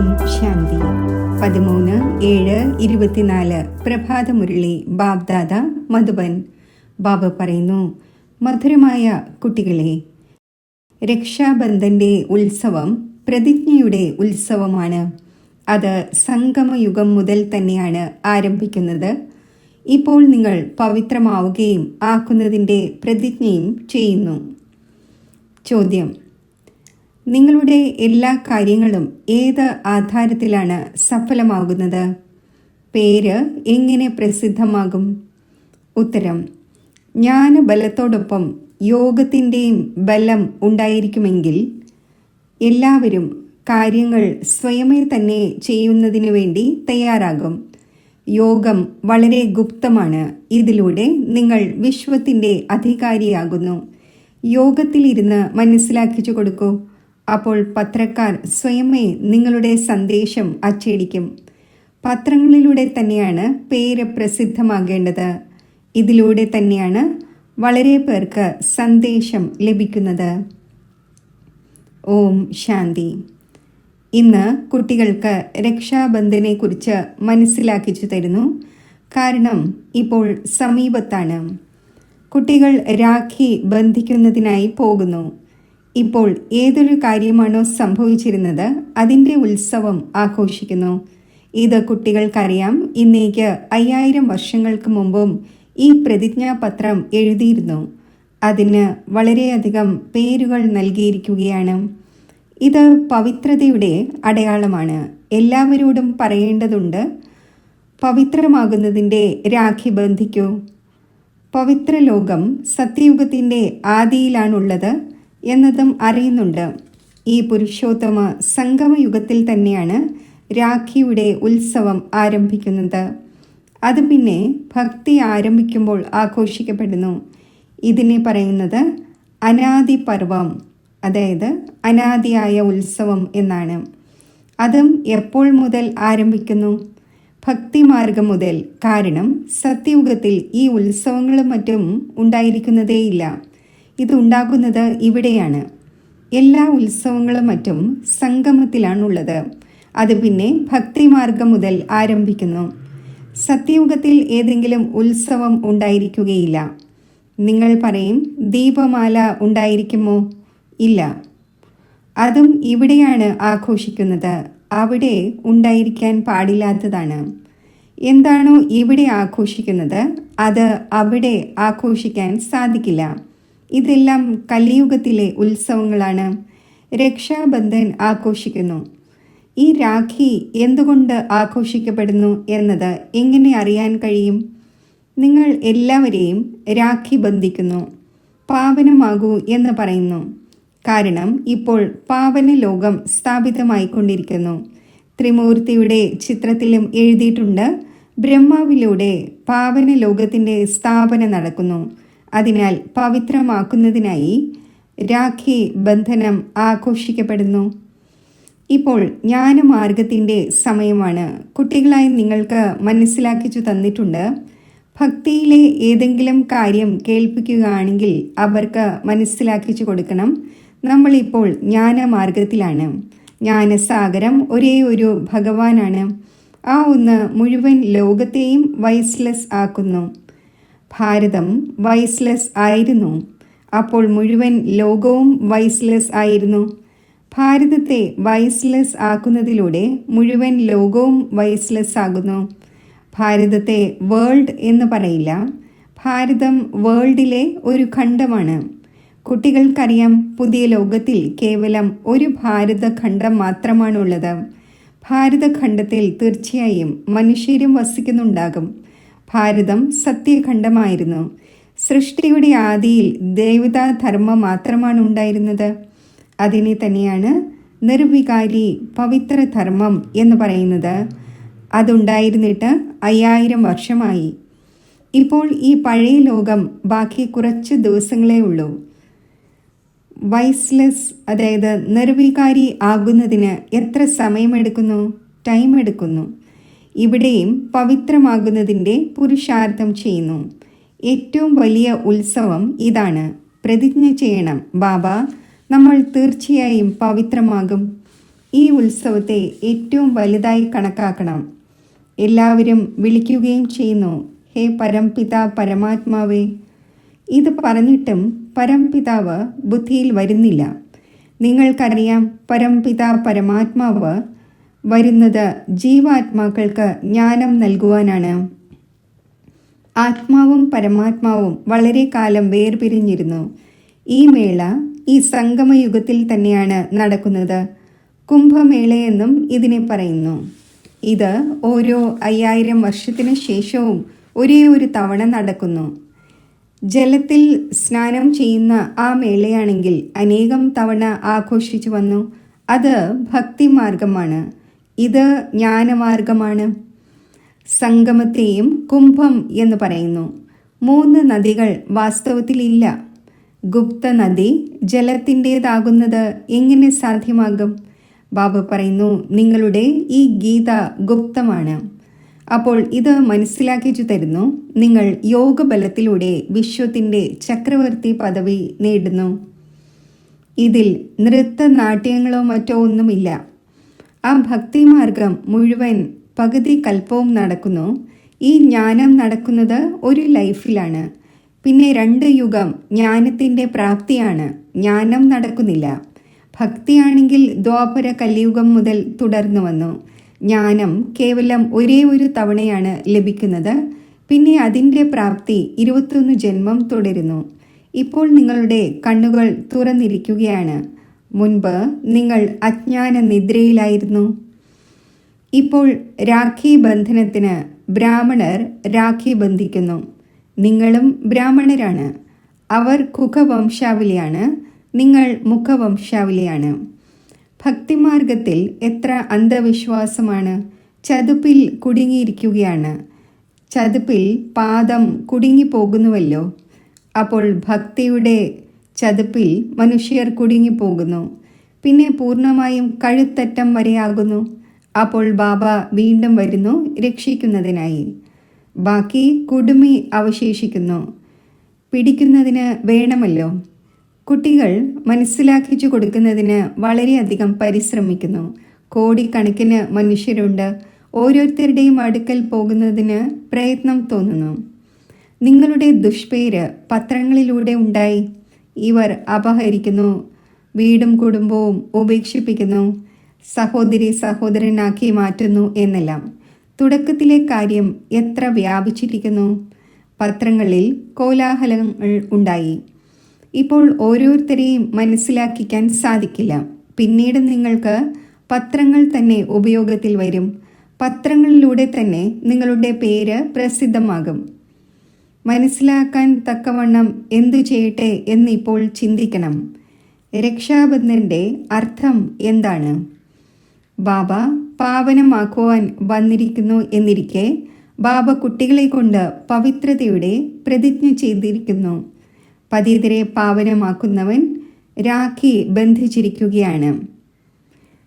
ഓം ശാന്തി. 13/7/24 പ്രഭാതമുരളി ബാബ്ദാദ മധുബൻ. ബാബ പറയുന്നു, മധുരമായ കുട്ടികളെ, രക്ഷാബന്ധന്റെ ഉത്സവം പ്രതിജ്ഞയുടെ ഉത്സവമാണ്. അത് സംഗമയുഗം മുതൽ തന്നെയാണ് ആരംഭിക്കുന്നത്. ഇപ്പോൾ നിങ്ങൾ പവിത്രമാവുകയും ആക്കുന്നതിൻ്റെ പ്രതിജ്ഞയും ചെയ്യുന്നു. ചോദ്യം: നിങ്ങളുടെ എല്ലാ കാര്യങ്ങളും ഏത് ആധാരത്തിലാണ് സഫലമാകുന്നത്? പേര് എങ്ങനെ പ്രസിദ്ധമാകും? ഉത്തരം: ജ്ഞാനബലത്തോടൊപ്പം യോഗത്തിൻ്റെയും ബലം ഉണ്ടായിരിക്കുമെങ്കിൽ എല്ലാവരും കാര്യങ്ങൾ സ്വയമേ തന്നെ ചെയ്യുന്നതിനു വേണ്ടി തയ്യാറാകും. യോഗം വളരെ ഗുപ്തമാണ്. ഇതിലൂടെ നിങ്ങൾ വിശ്വത്തിൻ്റെ അധികാരിയാകുന്നു. യോഗത്തിലിരുന്ന് മനസ്സിലാക്കിച്ചു കൊടുക്കൂ. അപ്പോൾ പത്രക്കാർ സ്വയമേ നിങ്ങളുടെ സന്ദേശം അച്ചടിക്കും. പത്രങ്ങളിലൂടെ തന്നെയാണ് പേര് പ്രസിദ്ധമാകേണ്ടത്. ഇതിലൂടെ തന്നെയാണ് വളരെ പേർക്ക് സന്ദേശം ലഭിക്കുന്നത്. ഓം ശാന്തി. ഇന്ന് കുട്ടികൾക്ക് രക്ഷാബന്ധനെക്കുറിച്ച് മനസ്സിലാക്കിച്ചു തരുന്നു. കാരണം ഇപ്പോൾ സമീപത്താണ്. കുട്ടികൾ രാഖി ബന്ധിക്കുന്നതിനായി പോകുന്നു. ഇപ്പോൾ ഏതൊരു കാര്യമാണോ സംഭവിച്ചിരുന്നത് അതിൻ്റെ ഉത്സവം ആഘോഷിക്കുന്നു. ഇത് കുട്ടികൾക്കറിയാം. ഇന്നേക്ക് 5000 വർഷങ്ങൾക്ക് മുമ്പും ഈ പ്രതിജ്ഞാപത്രം എഴുതിയിരുന്നു. അതിന് വളരെയധികം പേരുകൾ നൽകിയിരിക്കുകയാണ്. ഇത് പവിത്രതയുടെ അടയാളമാണ്. എല്ലാവരോടും പറയേണ്ടതുണ്ട്, പവിത്രമാകുന്നതിൻ്റെ രാഖി ബന്ധിക്കൂ. പവിത്ര ലോകം സത്യയുഗത്തിൻ്റെ ആദിയിലാണുള്ളത് എന്നതും അറിയുന്നുണ്ട്. ഈ പുരുഷോത്തമ സംഗമയുഗത്തിൽ തന്നെയാണ് രാഖിയുടെ ഉത്സവം ആരംഭിക്കുന്നത്. അത് പിന്നെ ഭക്തി ആരംഭിക്കുമ്പോൾ ആഘോഷിക്കപ്പെടുന്നു. ഇതിനെ പറയുന്നത് അനാദി പർവം, അതായത് അനാദിയായ ഉത്സവം എന്നാണ്. അതും എപ്പോൾ മുതൽ ആരംഭിക്കുന്നു? ഭക്തിമാർഗം മുതൽ. കാരണം സത്യയുഗത്തിൽ ഈ ഉത്സവങ്ങളും മറ്റും ഉണ്ടായിരിക്കുന്നതേയില്ല. ഇതുണ്ടാകുന്നത് ഇവിടെയാണ്. എല്ലാ ഉത്സവങ്ങളും മറ്റും സംഗമത്തിലാണുള്ളത്. അത് പിന്നെ ഭക്തിമാർഗം മുതൽ ആരംഭിക്കുന്നു. സത്യയുഗത്തിൽ ഏതെങ്കിലും ഉത്സവം ഉണ്ടായിരിക്കുകയില്ല. നിങ്ങൾ പറയും, ദീപമാല ഉണ്ടായിരിക്കുമോ? ഇല്ല. അതും ഇവിടെയാണ് ആഘോഷിക്കുന്നത്. അവിടെ ഉണ്ടായിരിക്കാൻ പാടില്ലാത്തതാണ്. എന്താണോ ഇവിടെ ആഘോഷിക്കുന്നത് അത് അവിടെ ആഘോഷിക്കാൻ സാധിക്കില്ല. ഇതെല്ലാം കലിയുഗത്തിലെ ഉത്സവങ്ങളാണ്. രക്ഷാബന്ധൻ ആഘോഷിക്കുന്നു. ഈ രാഖി എന്തുകൊണ്ട് ആഘോഷിക്കപ്പെടുന്നു എന്നത് എങ്ങനെ അറിയാൻ കഴിയും? നിങ്ങൾ എല്ലാവരെയും രാഖി ബന്ധിക്കുന്നു. പാവനമാകൂ എന്ന് പറയുന്നു. കാരണം ഇപ്പോൾ പാവന ലോകം സ്ഥാപിതമായിക്കൊണ്ടിരിക്കുന്നു. ത്രിമൂർത്തിയുടെ ചിത്രത്തിലും എഴുതിയിട്ടുണ്ട്, ബ്രഹ്മാവിലൂടെ പാവന ലോകത്തിൻ്റെ സ്ഥാപന നടക്കുന്നു. അതിനാൽ പവിത്രമാക്കുന്നതിനായി രാഖി ബന്ധനം ആഘോഷിക്കപ്പെടുന്നു. ഇപ്പോൾ ജ്ഞാനമാർഗത്തിൻ്റെ സമയമാണ്. കുട്ടികളായി നിങ്ങൾക്ക് മനസ്സിലാക്കിച്ചു തന്നിട്ടുണ്ട്. ഭക്തിയിലെ ഏതെങ്കിലും കാര്യം കേൾപ്പിക്കുകയാണെങ്കിൽ അവർക്ക് മനസ്സിലാക്കിച്ചു കൊടുക്കണം. നമ്മളിപ്പോൾ ജ്ഞാനമാർഗത്തിലാണ്. ജ്ഞാനസാഗരം ഒരേ ഒരു ഭഗവാനാണ്. ആ ഒന്ന് മുഴുവൻ ലോകത്തെയും വൈസ്ലെസ് ആക്കുന്നു. ഭാരതം വൈസ്ലെസ് ആയിരുന്നു. അപ്പോൾ മുഴുവൻ ലോകവും വൈസ്ലെസ് ആയിരുന്നു. ഭാരതത്തെ വൈസ്ലെസ് ആക്കുന്നതിലൂടെ മുഴുവൻ ലോകവും വൈസ്ലെസ് ആകുന്നു. ഭാരതത്തെ വേൾഡ് എന്ന് പറയില്ല. ഭാരതം വേൾഡിലെ ഒരു ഖണ്ഡമാണ്. കുട്ടികൾക്കറിയാം, പുതിയ ലോകത്തിൽ കേവലം ഒരു ഭാരതഖണ്ഡം മാത്രമാണുള്ളത്. ഭാരതഖണ്ഡത്തിൽ തീർച്ചയായും മനുഷ്യരും വസിക്കുന്നുണ്ടാകും. ഭാരതം സത്യഖണ്ഡമായിരുന്നു. സൃഷ്ടിയുടെ ആദിയിൽ ദേവതാധർമ്മം മാത്രമാണ് ഉണ്ടായിരുന്നത്. അതിനെ തന്നെയാണ് നിർവികാരി പവിത്ര ധർമ്മം എന്ന് പറയുന്നത്. അതുണ്ടായിരുന്നിട്ട് 5000 വർഷമായി. ഇപ്പോൾ ഈ പഴയ ലോകം ബാക്കി കുറച്ച് ദിവസങ്ങളേ ഉള്ളൂ. വൈസ്ലെസ്, അതായത് നിർവികാരി ആകുന്നതിന് എത്ര സമയമെടുക്കുന്നു? ടൈം എടുക്കുന്നു. ഇവിടെയും പവിത്രമാകുന്നതിൻ്റെ പുരുഷാർത്ഥം ചെയ്യുന്നു. ഏറ്റവും വലിയ ഉത്സവം ഇതാണ്. പ്രതിജ്ഞ ചെയ്യണം, ബാബ, നമ്മൾ തീർച്ചയായും പവിത്രമാകും. ഈ ഉത്സവത്തെ ഏറ്റവും വലുതായി കണക്കാക്കണം. എല്ലാവരും വിളിക്കുകയും ചെയ്യുന്നു, ഹേ പരംപിത പരമാത്മാവേ. ഇത് പറഞ്ഞിട്ടും പരംപിതാവ് ബുദ്ധിയിൽ വരുന്നില്ല. നിങ്ങൾക്കറിയാം, പരംപിത പരമാത്മാവ് വരുന്നത് ജീവാത്മാക്കൾക്ക് ജ്ഞാനം നൽകുവാനാണ്. ആത്മാവും പരമാത്മാവും വളരെ കാലം വേർപിരിഞ്ഞിരുന്നു. ഈ മേള ഈ സംഗമയുഗത്തിൽ തന്നെയാണ് നടക്കുന്നത്. കുംഭമേളയെന്നും ഇതിനെ പറയുന്നു. ഇത് ഓരോ 5000 വർഷത്തിനു ശേഷവും ഒരേ ഒരു തവണ നടക്കുന്നു. ജലത്തിൽ സ്നാനം ചെയ്യുന്ന ആ മേളയാണെങ്കിൽ അനേകം തവണ ആഘോഷിച്ചു വന്നു. അത് ഭക്തിമാർഗമാണ്. ഇത് ജ്ഞാനമാർഗമാണ്. സംഗമത്തെയും കുംഭം എന്ന് പറയുന്നു. 3 നദികൾ വാസ്തവത്തിൽ ഇല്ല. ഗുപ്ത നദി ജലത്തിൻ്റേതാകുന്നത് എങ്ങനെ സാധ്യമാകും? ബാബ പറയുന്നു, നിങ്ങളുടെ ഈ ഗീത ഗുപ്തമാണ്. അപ്പോൾ ഇത് മനസ്സിലാക്കിച്ചു തരുന്നു, നിങ്ങൾ യോഗബലത്തിലൂടെ വിശ്വത്തിൻ്റെ ചക്രവർത്തി പദവി നേടുന്നു. ഇതിൽ നൃത്തനാട്യങ്ങളോ മറ്റോ ഒന്നുമില്ല. ആ ഭക്തിമാർഗം മുഴുവൻ പകുതി കൽപ്പവും നടക്കുന്നു. ഈ ജ്ഞാനം നടക്കുന്നത് ഒരു ലൈഫിലാണ്. പിന്നെ 2 യുഗം ജ്ഞാനത്തിൻ്റെ പ്രാപ്തിയാണ്. ജ്ഞാനം നടക്കുന്നില്ല. ഭക്തിയാണെങ്കിൽ ദ്വാപര കലിയുഗം മുതൽ തുടർന്നു വന്നു. ജ്ഞാനം കേവലം ഒരേ ഒരു തവണയാണ് ലഭിക്കുന്നത്. പിന്നെ അതിൻ്റെ പ്രാപ്തി 21 ജന്മം തുടരുന്നു. ഇപ്പോൾ നിങ്ങളുടെ കണ്ണുകൾ തുറന്നിരിക്കുകയാണ്. മുൻപ് നിങ്ങൾ അജ്ഞാന നിദ്രയിലായിരുന്നു. ഇപ്പോൾ രാഖി ബന്ധനത്തിന് ബ്രാഹ്മണർ രാഖി ബന്ധിക്കുന്നു. നിങ്ങളും ബ്രാഹ്മണരാണ്. അവർ കുഖവംശാവലിയാണ്, നിങ്ങൾ മുഖവംശാവലിയാണ്. ഭക്തിമാർഗത്തിൽ എത്ര അന്ധവിശ്വാസമാണ്. ചതുപ്പിൽ കുടുങ്ങിയിരിക്കുകയാണ്. ചതുപ്പിൽ പാദം കുടുങ്ങിപ്പോകുന്നുവല്ലോ. അപ്പോൾ ഭക്തിയുടെ ചതുപ്പിൽ മനുഷ്യർ കുടുങ്ങിപ്പോകുന്നു. പിന്നെ പൂർണ്ണമായും കഴുത്തറ്റം വരെയാകുന്നു. അപ്പോൾ ബാബ വീണ്ടും വരുന്നു രക്ഷിക്കുന്നതിനായി. ബാക്കി കുടുമി അവശേഷിക്കുന്നു. പിടിക്കുന്നതിന് വേണമല്ലോ. കുട്ടികൾ മനസ്സിലാക്കിച്ചു കൊടുക്കുന്നതിന് വളരെയധികം പരിശ്രമിക്കുന്നു. കോടിക്കണക്കിന് മനുഷ്യരുണ്ട്. ഓരോരുത്തരുടെയും അടുക്കൽ പോകുന്നതിന് പ്രയത്നം തോന്നുന്നു. നിങ്ങളുടെ ദുഷ്പേര് പത്രങ്ങളിലൂടെ ഉണ്ടായി. ഇവർ അപഹരിക്കുന്നു, വീടും കുടുംബവും ഉപേക്ഷിപ്പിക്കുന്നു, സഹോദരി സഹോദരനാക്കി മാറ്റുന്നു എന്നെല്ലാം. തുടക്കത്തിലെ കാര്യം എത്ര വ്യാപിച്ചിരിക്കുന്നു. പത്രങ്ങളിൽ കോലാഹലങ്ങൾ ഉണ്ടായി. ഇപ്പോൾ ഓരോരുത്തരെയും മനസ്സിലാക്കിക്കാൻ സാധിക്കില്ല. പിന്നീട് നിങ്ങൾക്ക് പത്രങ്ങൾ തന്നെ ഉപയോഗത്തിൽ വരും. പത്രങ്ങളിലൂടെ തന്നെ നിങ്ങളുടെ പേര് പ്രസിദ്ധമാകും. മനസ്സിലാക്കാൻ തക്കവണ്ണം എന്തു ചെയ്യട്ടെ എന്നിപ്പോൾ ചിന്തിക്കണം. രക്ഷാബന്ധൻ്റെ അർത്ഥം എന്താണ്? ബാബ പാവനമാക്കുവാൻ വന്നിരിക്കുന്നു എന്നിരിക്കെ ബാബ കുട്ടികളെ കൊണ്ട് പവിത്രതയുടെ പ്രതിജ്ഞ ചെയ്തിരിക്കുന്നു. പതിതരെ പാവനമാക്കുന്നവൻ രാഖി ബന്ധിച്ചിരിക്കുകയാണ്.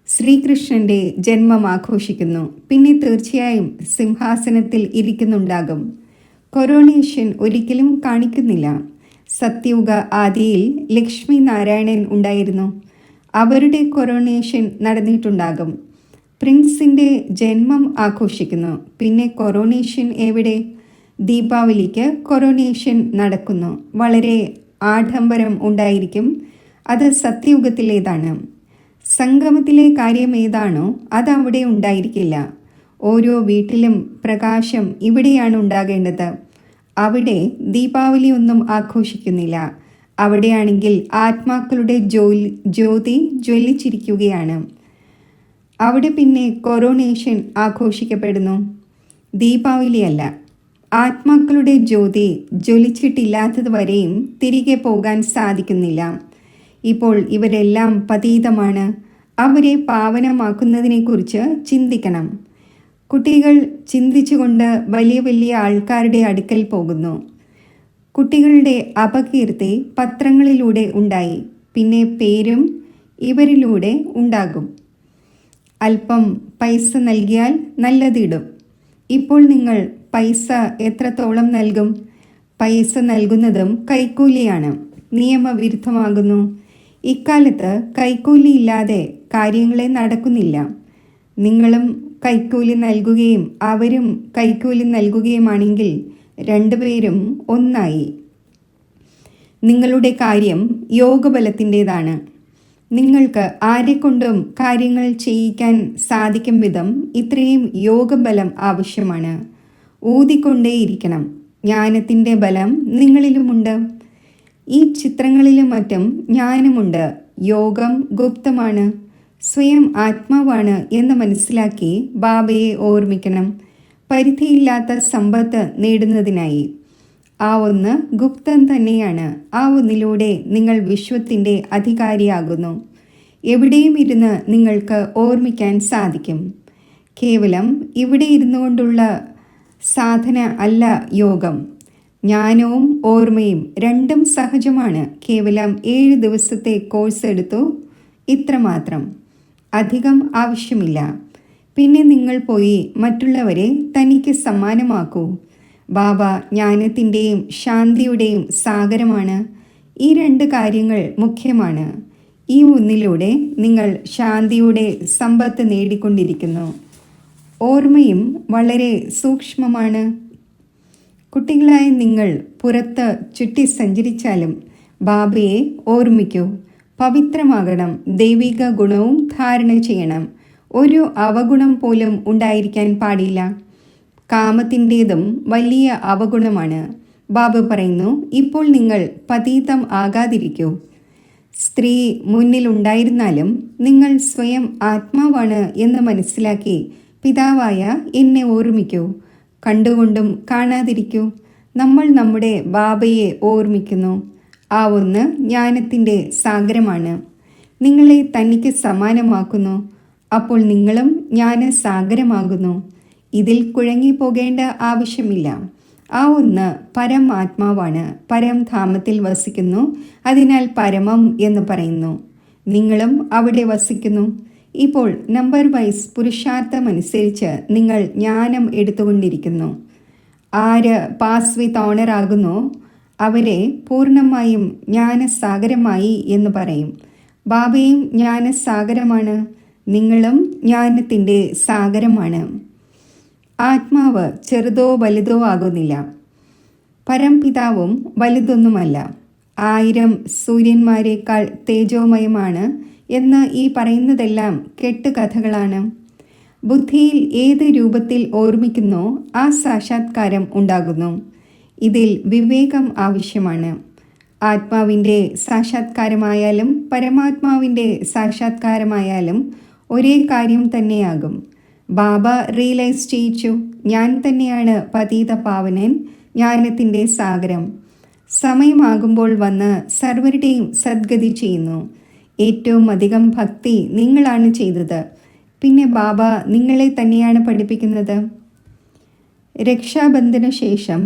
ശ്രീകൃഷ്ണന്റെ ജന്മം ആഘോഷിക്കുന്നു. പിന്നെ തീർച്ചയായും സിംഹാസനത്തിൽ ഇരിക്കുന്നുണ്ടാകും. കൊറോണേഷൻ ഒരിക്കലും കാണിക്കുന്നില്ല. സത്യയുഗ ആദിയിൽ ലക്ഷ്മി നാരായണൻ ഉണ്ടായിരുന്നു. അവരുടെ കൊറോണേഷൻ നടന്നിട്ടുണ്ടാകും. പ്രിൻസിൻ്റെ ജന്മം ആഘോഷിക്കുന്നു. പിന്നെ കൊറോണേഷൻ എവിടെ? ദീപാവലിക്ക് കൊറോണേഷൻ നടക്കുന്നു. വളരെ ആഡംബരം ഉണ്ടായിരിക്കും. അത് സത്യയുഗത്തിലേതാണ്. സംഗമത്തിലെ കാര്യം ഏതാണോ അതവിടെ ഉണ്ടായിരിക്കില്ല. ഓരോ വീട്ടിലും പ്രകാശം ഇവിടെയാണ് ഉണ്ടാകേണ്ടത്. അവിടെ ദീപാവലി ഒന്നും ആഘോഷിക്കുന്നില്ല. അവിടെയാണെങ്കിൽ ആത്മാക്കളുടെ ജ്യോതി ജ്വലിച്ചിരിക്കുകയാണ്. അവിടെ പിന്നെ കൊറോണേഷൻ ആഘോഷിക്കപ്പെടുന്നു. ദീപാവലിയല്ല. ആത്മാക്കളുടെ ജ്യോതി ജ്വലിച്ചിട്ടില്ലാത്തത് വരെയും തിരികെ പോകാൻ സാധിക്കുന്നില്ല. ഇപ്പോൾ ഇവരെല്ലാം പതീതമാണ്. അവരെ പാവനമാക്കുന്നതിനെക്കുറിച്ച് ചിന്തിക്കണം. കുട്ടികൾ ചിന്തിച്ചുകൊണ്ട് വലിയ വലിയ ആൾക്കാരുടെ അടുക്കൽ പോകുന്നു. കുട്ടികളുടെ അപകീർത്തി പത്രങ്ങളിലൂടെ ഉണ്ടായി. പിന്നെ പേരും ഇവരിലൂടെ ഉണ്ടാകും. അല്പം പൈസ നൽകിയാൽ നല്ലതിടും. ഇപ്പോൾ നിങ്ങൾ പൈസ എത്രത്തോളം നൽകും? പൈസ നൽകുന്നതും കൈക്കൂലിയാണ്. നിയമവിരുദ്ധമാകുന്നു. ഇക്കാലത്ത് കൈക്കൂലിയില്ലാതെ കാര്യങ്ങളെ നടക്കുന്നില്ല. നിങ്ങളും കൈക്കൂലി നൽകുകയും അവരും കൈക്കൂലി നൽകുകയുമാണെങ്കിൽ രണ്ടുപേരും ഒന്നായി. നിങ്ങളുടെ കാര്യം യോഗബലത്തിൻ്റെതാണ്. നിങ്ങൾക്ക് ആരെക്കൊണ്ടും കാര്യങ്ങൾ ചെയ്യിക്കാൻ സാധിക്കും വിധം ഇത്രയും യോഗബലം ആവശ്യമാണ്. ഊതിക്കൊണ്ടേയിരിക്കണം. ജ്ഞാനത്തിൻ്റെ ബലം നിങ്ങളിലുമുണ്ട്. ഈ ചിത്രങ്ങളിലും മറ്റും ജ്ഞാനമുണ്ട്. യോഗം ഗുപ്തമാണ്, സ്വയം ആത്മാവാണ് എന്ന് മനസ്സിലാക്കി ബാബയെ ഓർമ്മിക്കണം, പരിധിയില്ലാത്ത സമ്പത്ത് നേടുന്നതിനായി. ആ ഒന്ന് ഗുപ്തൻ തന്നെയാണ്. ആ ഒന്നിലൂടെ നിങ്ങൾ വിശ്വത്തിൻ്റെ അധികാരിയാകുന്നു. എവിടെയും ഇരുന്ന് നിങ്ങൾക്ക് ഓർമ്മിക്കാൻ സാധിക്കും. കേവലം ഇവിടെ ഇരുന്നു കൊണ്ടുള്ള സാധന അല്ല യോഗം. ജ്ഞാനവും ഓർമ്മയും രണ്ടും സഹജമാണ്. കേവലം 7 ദിവസത്തെ കോഴ്സ് എടുത്തു, ഇത്രമാത്രം, അധികം ആവശ്യമില്ല. പിന്നെ നിങ്ങൾ പോയി മറ്റുള്ളവരെ തനിക്ക് സമ്മാനമാക്കൂ. ബാബ ജ്ഞാനത്തിൻ്റെയും ശാന്തിയുടെയും സാഗരമാണ്. ഈ 2 കാര്യങ്ങൾ മുഖ്യമാണ്. ഈ ഒന്നിലൂടെ നിങ്ങൾ ശാന്തിയുടെ സമ്പത്ത് നേടിക്കൊണ്ടിരിക്കുന്നു. ഓർമ്മയും വളരെ സൂക്ഷ്മമാണ്. കുട്ടികളായ നിങ്ങൾ പുറത്ത് ചുറ്റി സഞ്ചരിച്ചാലും ബാബയെ ഓർമ്മിക്കൂ. പവിത്രമാകണം. ദൈവിക ഗുണവും ധാരണ ചെയ്യണം. ഒരു അവഗുണം പോലും ഉണ്ടായിരിക്കാൻ പാടില്ല. കാമത്തിൻ്റേതും വലിയ അവഗുണമാണ്. ബാബ പറയുന്നു, ഇപ്പോൾ നിങ്ങൾ പതീതം ആകാതിരിക്കൂ. സ്ത്രീ മുന്നിലുണ്ടായിരുന്നാലും നിങ്ങൾ സ്വയം ആത്മാവാണ് എന്ന് മനസ്സിലാക്കി പിതാവായ എന്നെ ഓർമ്മിക്കൂ. കണ്ടുകൊണ്ടും കാണാതിരിക്കൂ. നമ്മൾ നമ്മുടെ ബാബയെ ഓർമ്മിക്കുന്നു. ആ ഒന്ന് ജ്ഞാനത്തിൻ്റെ സാഗരമാണ്. നിങ്ങളെ തനിക്ക് സമാനമാക്കുന്നു. അപ്പോൾ നിങ്ങളും ജ്ഞാനസാഗരമാകുന്നു. ഇതിൽ കുഴങ്ങിപ്പോകേണ്ട ആവശ്യമില്ല. ആ ഒന്ന് പരമാത്മാവാണ്. പരംധാമത്തിൽ വസിക്കുന്നു. അതിനാൽ പരമം എന്ന് പറയുന്നു. നിങ്ങളും അവിടെ വസിക്കുന്നു. ഇപ്പോൾ നമ്പർ വൈസ് പുരുഷാർത്ഥമനുസരിച്ച് നിങ്ങൾ ജ്ഞാനം എടുത്തുകൊണ്ടിരിക്കുന്നു. ആര് പാസ് വിത്ത് ഓണർ ആകുന്നോ അവരെ പൂർണ്ണമായും ജ്ഞാനസാഗരമായി എന്ന് പറയും. ബാബയും ജ്ഞാനസാഗരമാണ്. നിങ്ങളും ജ്ഞാനത്തിൻ്റെ സാഗരമാണ്. ആത്മാവ് ചെറുതോ വലുതോ ആകുന്നില്ല. പരംപിതാവും വലുതൊന്നുമല്ല. 1000 സൂര്യന്മാരെക്കാൾ തേജോമയമാണ് എന്ന് ഈ പറയുന്നതെല്ലാം കെട്ടുകഥകളാണ്. ബുദ്ധിയിൽ ഏത് രൂപത്തിൽ ഓർമ്മിക്കുന്നോ ആ സാക്ഷാത്കാരം ഉണ്ടാകുന്നു. ഇതിൽ വിവേകം ആവശ്യമാണ്. ആത്മാവിൻ്റെ സാക്ഷാത്കാരമായാലും പരമാത്മാവിൻ്റെ സാക്ഷാത്കാരമായാലും ഒരേ കാര്യം തന്നെയാകും. ബാബ റിയലൈസ് ചെയ്യിച്ചു, ഞാൻ തന്നെയാണ് പതീത പാവനൻ, ജ്ഞാനത്തിൻ്റെ സാഗരം. സമയമാകുമ്പോൾ വന്ന് സർവരുടെയും സദ്ഗതി ചെയ്യുന്നു. ഏറ്റവും അധികം ഭക്തി നിങ്ങളാണ് ചെയ്തത്. പിന്നെ ബാബ നിങ്ങളെ തന്നെയാണ് പഠിപ്പിക്കുന്നത്. രക്ഷാബന്ധന ശേഷം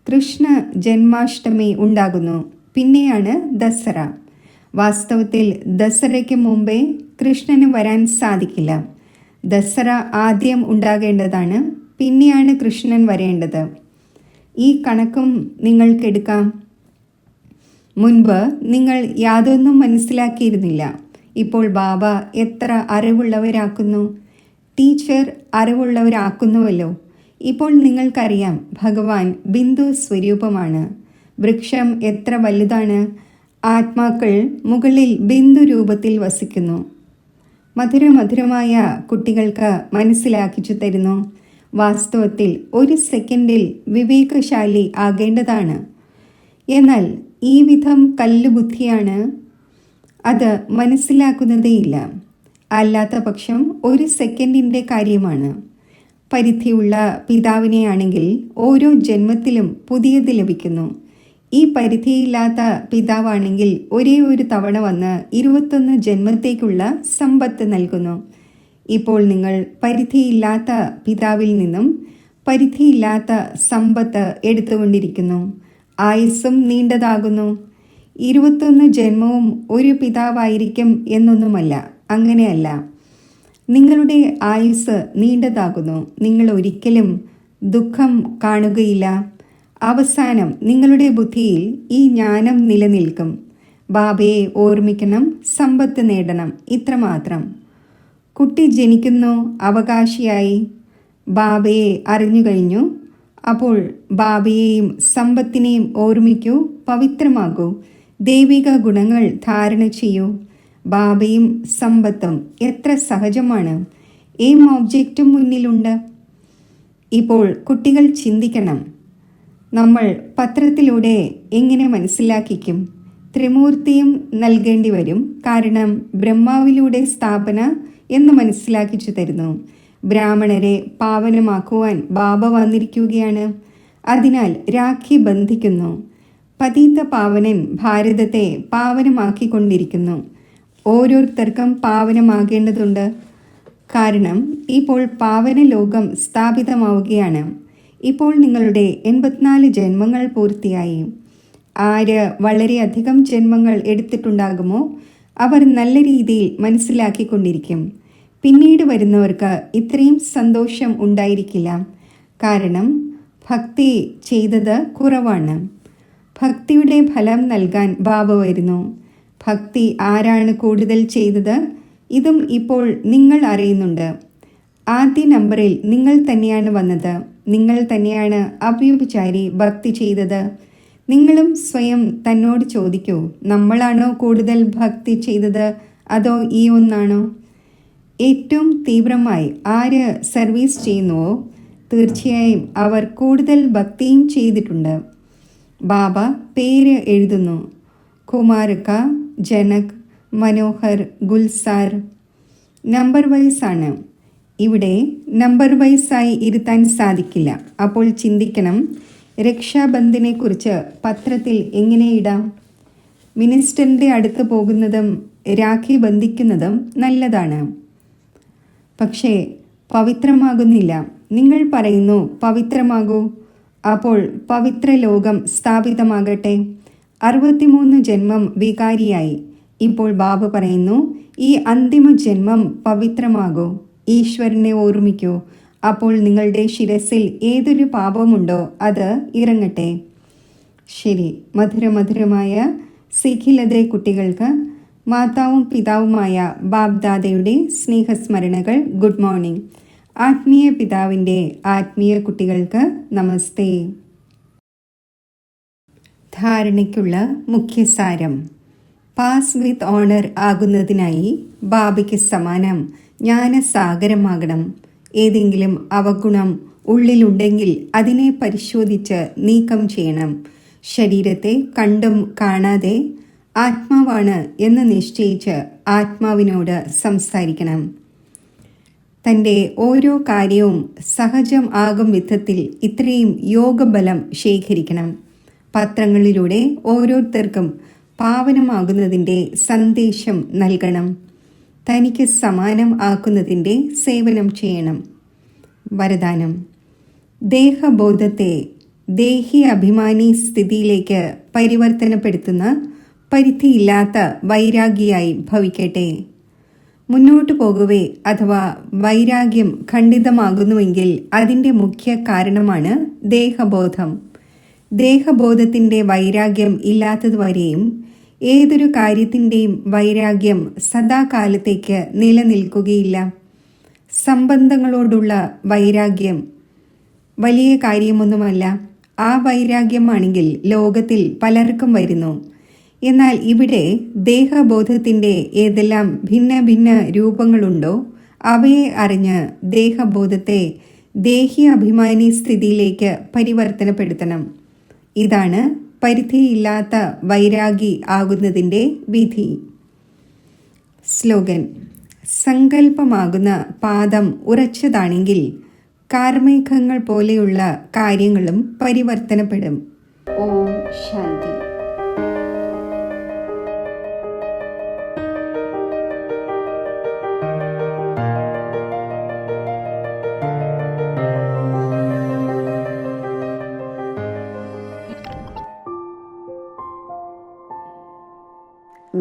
കൃഷ്ണ ജന്മാഷ്ടമി ഉണ്ടാകുന്നു. പിന്നെയാണ് ദസറ. വാസ്തവത്തിൽ ദസറയ്ക്ക് മുമ്പേ കൃഷ്ണന് വരാൻ സാധിക്കില്ല. ദസറ ആദ്യം ഉണ്ടാകേണ്ടതാണ്, പിന്നെയാണ് കൃഷ്ണൻ വരേണ്ടത്. ഈ കണക്കും നിങ്ങൾക്കെടുക്കാം. മുൻപ് നിങ്ങൾ യാതൊന്നും മനസ്സിലാക്കിയിരുന്നില്ല. ഇപ്പോൾ ബാബ എത്ര അറിവുള്ളവരാക്കുന്നു. ടീച്ചർ അറിവുള്ളവരാക്കുന്നുവല്ലോ. ഇപ്പോൾ നിങ്ങൾക്കറിയാം, ഭഗവാൻ ബിന്ദു സ്വരൂപമാണ്. വൃക്ഷം എത്ര വലുതാണ്. ആത്മാക്കൾ മുകളിൽ ബിന്ദു രൂപത്തിൽ വസിക്കുന്നു. മധുരമധുരമായ കുട്ടികൾക്ക് മനസ്സിലാക്കിച്ചു തരുന്നു. വാസ്തവത്തിൽ 1 സെക്കൻഡിൽ വിവേകശാലി ആകേണ്ടതാണ്. എന്നാൽ ഈ വിധം കല്ലുബുദ്ധിയാണ്. അത് മനസ്സിലാക്കുന്നതേയില്ല. അല്ലാത്ത പക്ഷം 1 സെക്കൻഡിൻ്റെ കാര്യമാണ്. പരിധിയുള്ള പിതാവിനെയാണെങ്കിൽ ഓരോ ജന്മത്തിലും പുതിയത് ലഭിക്കുന്നു. ഈ പരിധിയില്ലാത്ത പിതാവാണെങ്കിൽ ഒരേ ഒരു തവണ വന്ന് 21 ജന്മത്തേക്കുള്ള സമ്പത്ത് നൽകുന്നു. ഇപ്പോൾ നിങ്ങൾ പരിധിയില്ലാത്ത പിതാവിൽ നിന്നും പരിധിയില്ലാത്ത സമ്പത്ത് എടുത്തുകൊണ്ടിരിക്കുന്നു. ആയുസ്സും നീണ്ടതാകുന്നു. 21 ജന്മവും ഒരു പിതാവായിരിക്കും എന്നൊന്നുമല്ല. അങ്ങനെയല്ല. നിങ്ങളുടെ ആയുസ് നീണ്ടതാകുന്നു. നിങ്ങൾ ഒരിക്കലും ദുഃഖം കാണുകയില്ല. അവസാനം നിങ്ങളുടെ ബുദ്ധിയിൽ ഈ ജ്ഞാനം നിലനിൽക്കും. ബാബയെ ഓർമ്മിക്കണം, സമ്പത്ത് നേടണം, ഇത്രമാത്രം. കുട്ടി ജനിക്കുന്നു, അവകാശിയായി, ബാബയെ അറിഞ്ഞു കഴിഞ്ഞു. അപ്പോൾ ബാബയെയും സമ്പത്തിനെയും ഓർമ്മിക്കൂ, പവിത്രമാകൂ, ദൈവിക ഗുണങ്ങൾ ധാരണ ചെയ്യൂ. ബാബയും സമ്പത്തും എത്ര സഹജമാണ്. ഏം ഒബ്ജക്റ്റും മുന്നിലുണ്ട്. ഇപ്പോൾ കുട്ടികൾ ചിന്തിക്കണം, നമ്മൾ പത്രത്തിലൂടെ എങ്ങനെ മനസ്സിലാക്കിക്കും? ത്രിമൂർത്തിയും നൽകേണ്ടി വരും. കാരണം ബ്രഹ്മാവിലൂടെ സ്ഥാപന എന്ന് മനസ്സിലാക്കിച്ചു തരുന്നു. ബ്രാഹ്മണരെ പാവനമാക്കുവാൻ ബാബ വന്നിരിക്കുകയാണ്. അതിനാൽ രാഖി ബന്ധിക്കുന്നു. പതിത പാവനൻ ഭാരതത്തെ പാവനമാക്കിക്കൊണ്ടിരിക്കുന്നു. ഓരോരുത്തർക്കും പാവനമാകേണ്ടതുണ്ട്. കാരണം ഇപ്പോൾ പാവന ലോകം സ്ഥാപിതമാവുകയാണ്. ഇപ്പോൾ നിങ്ങളുടെ 84 ജന്മങ്ങൾ പൂർത്തിയായി. ആര് വളരെയധികം ജന്മങ്ങൾ എടുത്തിട്ടുണ്ടാകുമോ അവർ നല്ല രീതിയിൽ മനസ്സിലാക്കിക്കൊണ്ടിരിക്കും. പിന്നീട് വരുന്നവർക്ക് ഇത്രയും സന്തോഷം ഉണ്ടായിരിക്കില്ല. കാരണം ഭക്തി ചെയ്തത് കുറവാണ്. ഭക്തിയുടെ ഫലം നൽകാൻ ബാബ വരുന്നു. ഭക്തി ആരാണ് കൂടുതൽ ചെയ്തത്? ഇതും ഇപ്പോൾ നിങ്ങൾ അറിയുന്നുണ്ട്. ആദ്യ നമ്പറിൽ നിങ്ങൾ തന്നെയാണ് വന്നത്. നിങ്ങൾ തന്നെയാണ് അവ്യഭിചാരി ഭക്തി ചെയ്തത്. നിങ്ങളും സ്വയം തന്നോട് ചോദിക്കൂ, നമ്മളാണോ കൂടുതൽ ഭക്തി ചെയ്തത് അതോ ഈ ഒന്നാണോ? ഏറ്റവും തീവ്രമായി ആര് സർവീസ് ചെയ്യുന്നുവോ തീർച്ചയായും അവർ കൂടുതൽ ഭക്തിയും ചെയ്തിട്ടുണ്ട്. ബാബ പേര് എഴുതുന്നു. കുമാരക്ക, ജനക്, മനോഹർ, ഗുൽസാർ. നമ്പർ വൈസ് ആണ്. ഇവിടെ നമ്പർ വൈസായി ഇരുത്താൻ സാധിക്കില്ല. അപ്പോൾ ചിന്തിക്കണം, രക്ഷാബന്ധനെ കുറിച്ച് പത്രത്തിൽ എങ്ങനെ ഇടാം? മിനിസ്റ്ററിൻ്റെ അടുത്ത് പോകുന്നതും രാഖി ബന്ധിക്കുന്നതും നല്ലതാണ്. പക്ഷേ പവിത്രമാകുന്നില്ല. നിങ്ങൾ പറയുന്നു പവിത്രമാകൂ. അപ്പോൾ പവിത്ര ലോകം സ്ഥാപിതമാകട്ടെ. 63 ജന്മം വികാരിയായി. ഇപ്പോൾ ബാബ പറയുന്നു, ഈ അന്തിമ ജന്മം പവിത്രമാകൂ, ഈശ്വരനെ ഓർമ്മിക്കൂ. അപ്പോൾ നിങ്ങളുടെ ശിരസിൽ ഏതൊരു പാപമുണ്ടോ അത് ഇറങ്ങട്ടെ. ശരി, മധുരമധുരമായ സിഖിലതെ കുട്ടികൾക്ക് മാതാവും പിതാവുമായ ബാബ്ദാദയുടെ സ്നേഹസ്മരണകൾ. Good morning. ആത്മീയ പിതാവിൻ്റെ ആത്മീയ കുട്ടികൾക്ക് നമസ്തേ. ധാരണയ്ക്കുള്ള മുഖ്യസാരം. പാസ് വിത്ത് ഓണർ ആകുന്നതിനായി ബാബയ്ക്ക് സമാനം ജ്ഞാനസാഗരമാകണം. ഏതെങ്കിലും അവഗുണം ഉള്ളിലുണ്ടെങ്കിൽ അതിനെ പരിശോധിച്ച് നീക്കം ചെയ്യണം. ശരീരത്തെ കണ്ടും കാണാതെ ആത്മാവാണ് എന്ന് നിശ്ചയിച്ച് ആത്മാവിനോട് സംസാരിക്കണം. തൻ്റെ ഓരോ കാര്യവും സഹജം ആകും വിധത്തിൽ ഇത്രയും യോഗബലം ശേഖരിക്കണം. പത്രങ്ങളിലൂടെ ഓരോരുത്തർക്കും പാവനമാകുന്നതിൻ്റെ സന്ദേശം നൽകണം. തനിക്ക് സമാനം ആക്കുന്നതിൻ്റെ സേവനം ചെയ്യണം. വരദാനം. ദേഹബോധത്തെ ദേഹി അഭിമാനി സ്ഥിതിയിലേക്ക് പരിവർത്തനപ്പെടുത്തുന്ന പരിധിയില്ലാത്ത വൈരാഗിയായി ഭവിക്കട്ടെ. മുന്നോട്ടു പോകുവേ അഥവാ വൈരാഗ്യം ഖണ്ഡിതമാകുന്നുവെങ്കിൽ അതിൻ്റെ മുഖ്യ കാരണമാണ് ദേഹബോധം. ദേഹബോധത്തിൻ്റെ വൈരാഗ്യം ഇല്ലാത്തതുവരെയും ഏതൊരു കാര്യത്തിൻ്റെയും വൈരാഗ്യം സദാകാലത്തേക്ക് നിലനിൽക്കുകയില്ല. സംബന്ധങ്ങളോടുള്ള വൈരാഗ്യം വലിയ കാര്യമൊന്നുമല്ല. ആ വൈരാഗ്യമാണെങ്കിൽ ലോകത്തിൽ പലർക്കും വരുന്നു. എന്നാൽ ഇവിടെ ദേഹബോധത്തിൻ്റെ ഏതെല്ലാം ഭിന്ന ഭിന്ന രൂപങ്ങളുണ്ടോ അവയെ അറിഞ്ഞ് ദേഹബോധത്തെ ദേഹി അഭിമാനി സ്ഥിതിയിലേക്ക് പരിവർത്തനപ്പെടുത്തണം. ഇതാണ് പരിധിയില്ലാത്ത വൈരാഗി ആകുന്നതിൻ്റെ വിധി. സ്ലോഗൻ. സങ്കല്പമാകുന്ന പാദം ഉറച്ചതാണെങ്കിൽ കാർമേഘങ്ങൾ പോലെയുള്ള കാര്യങ്ങളും പരിവർത്തനപ്പെടും. ഓം ശാന്തി.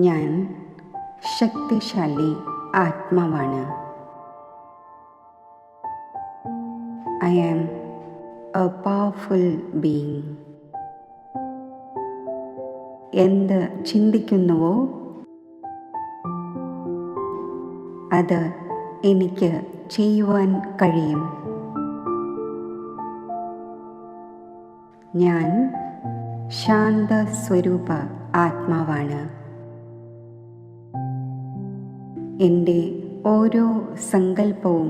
ഞാൻ ശക്തിശാലി ആത്മാവാണ്. I am a powerful being. എന്ത് ചിന്തിക്കുന്നുവോ അത് എനിക്ക് ചെയ്യുവാൻ കഴിയും. ഞാൻ ശാന്ത സ്വരൂപ ആത്മാവാണ്. എൻ്റെ ഓരോ സങ്കല്പവും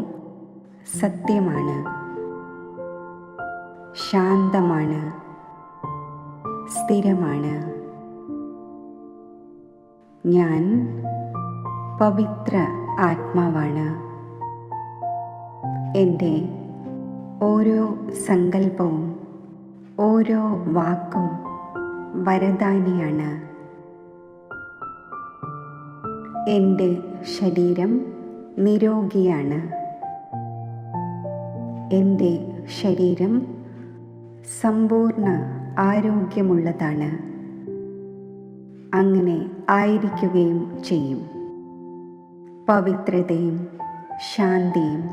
സത്യമാണ്, ശാന്തമാണ്, സ്ഥിരമാണ്. ഞാൻ പവിത്ര ആത്മാവാണ്. എൻ്റെ ഓരോ സങ്കല്പവും ഓരോ വാക്കും വരദാനിയാണ്. എൻ്റെ ശരീരം നിരോഗിയാണ്. എൻ്റെ ശരീരം സമ്പൂർണ്ണ ആരോഗ്യമുള്ളതാണ്. അങ്ങനെ ആയിരിക്കുകയും ചെയ്യും. പവിത്രതയും ശാന്തിയും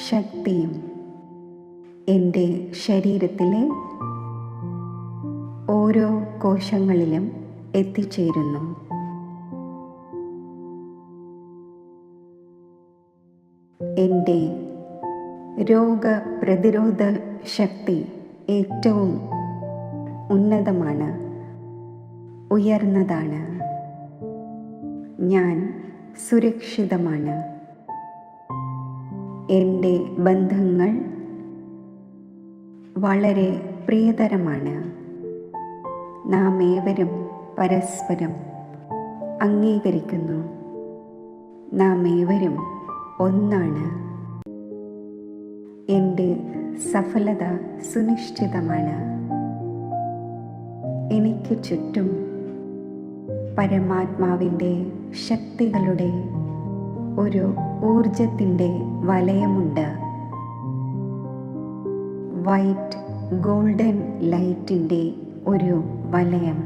ശക്തിയും എൻ്റെ ശരീരത്തിലെ ഓരോ കോശങ്ങളിലും എത്തിച്ചേരുന്നു. എൻ്റെ രോഗപ്രതിരോധ ശക്തി ഏറ്റവും ഉന്നതമാണ്, ഉയർന്നതാണ്. ഞാൻ സുരക്ഷിതമാണ്. എൻ്റെ ബന്ധങ്ങൾ വളരെ പ്രിയതരമാണ്. നാം ഏവരും പരസ്പരം അംഗീകരിക്കുന്നു. നാം ഏവരും ഒന്നാണ്. എൻ്റെ സഫലത സുനിശ്ചിതമാണ്. എനിക്ക് ചുറ്റും പരമാത്മാവിൻ്റെ ശക്തികളുടെ ഒരു ഊർജത്തിൻ്റെ വലയമുണ്ട്. വൈറ്റ് ഗോൾഡൻ ലൈറ്റിൻ്റെ ഒരു വലയം.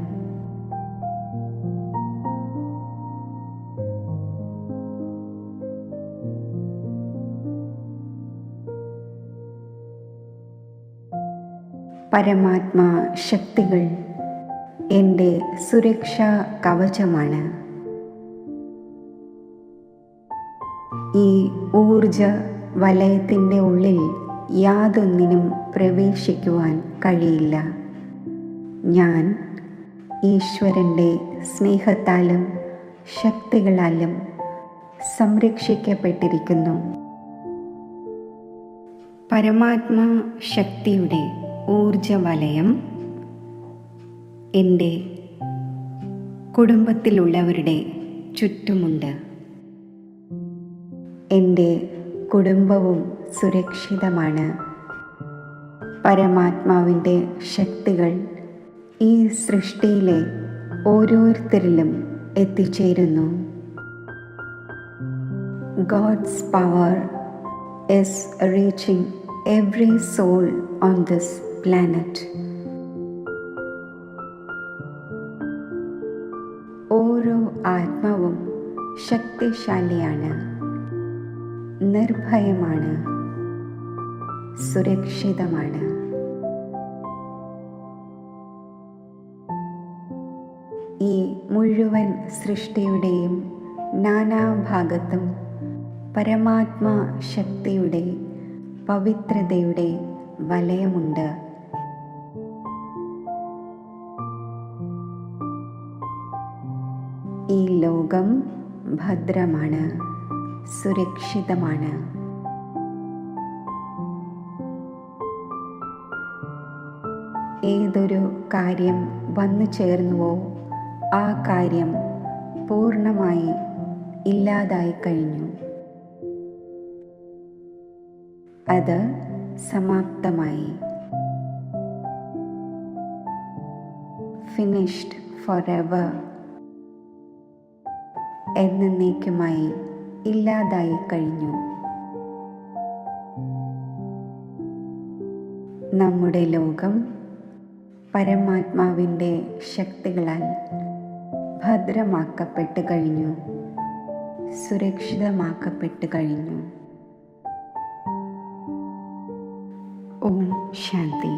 പരമാത്മാ ശക്തികൾ എൻ്റെ സുരക്ഷാ കവചമാണ്. ഈ ഊർജ വലയത്തിൻ്റെ ഉള്ളിൽ യാതൊന്നിനും പ്രവേശിക്കുവാൻ കഴിയില്ല. ഞാൻ ഈശ്വരൻ്റെ സ്നേഹത്താലും ശക്തികളാലും സംരക്ഷിക്കപ്പെട്ടിരിക്കുന്നു. പരമാത്മാ ശക്തിയുടെ ഊർജവലയം എൻ്റെ കുടുംബത്തിലുള്ളവരുടെ ചുറ്റുമുണ്ട്. എൻ്റെ കുടുംബവും സുരക്ഷിതമാണ്. പരമാത്മാവിൻ്റെ ശക്തികൾ ഈ സൃഷ്ടിയിലെ ഓരോരുത്തരിലും എത്തിച്ചേരുന്നു. God's power is reaching every soul on this planet. ഓരോ ആത്മാവും ശക്തിശാലിയാണ്, നിർഭയമാണ്, സുരക്ഷിതമാണ്. ഈ മുഴുവൻ സൃഷ്ടിയുടെയും നാനാഭാഗത്തും പരമാത്മാ ശക്തിയുടെ പവിത്രതയുടെ വലയമുണ്ട്. ഈ ലോകം ഭദ്രമാണ്, സുരക്ഷിതമാണ്. ഏതൊരു കാര്യം വന്നു ചേർന്നുവോ ആ കാര്യം പൂർണ്ണമായി ഇല്ലാതായി കഴിഞ്ഞു. അത് സമാപ്തമായി. ഫിനിഷ്ഡ് ഫോർ എവർ, എന്നേക്കുമായി ഇല്ലാതായി കഴിഞ്ഞു. നമ്മുടെ ലോകം പരമാത്മാവിൻ്റെ ശക്തികളാൽ ഭദ്രമാക്കപ്പെട്ട് കഴിഞ്ഞു, സുരക്ഷിതമാക്കപ്പെട്ട് കഴിഞ്ഞു. ഓം ശാന്തി.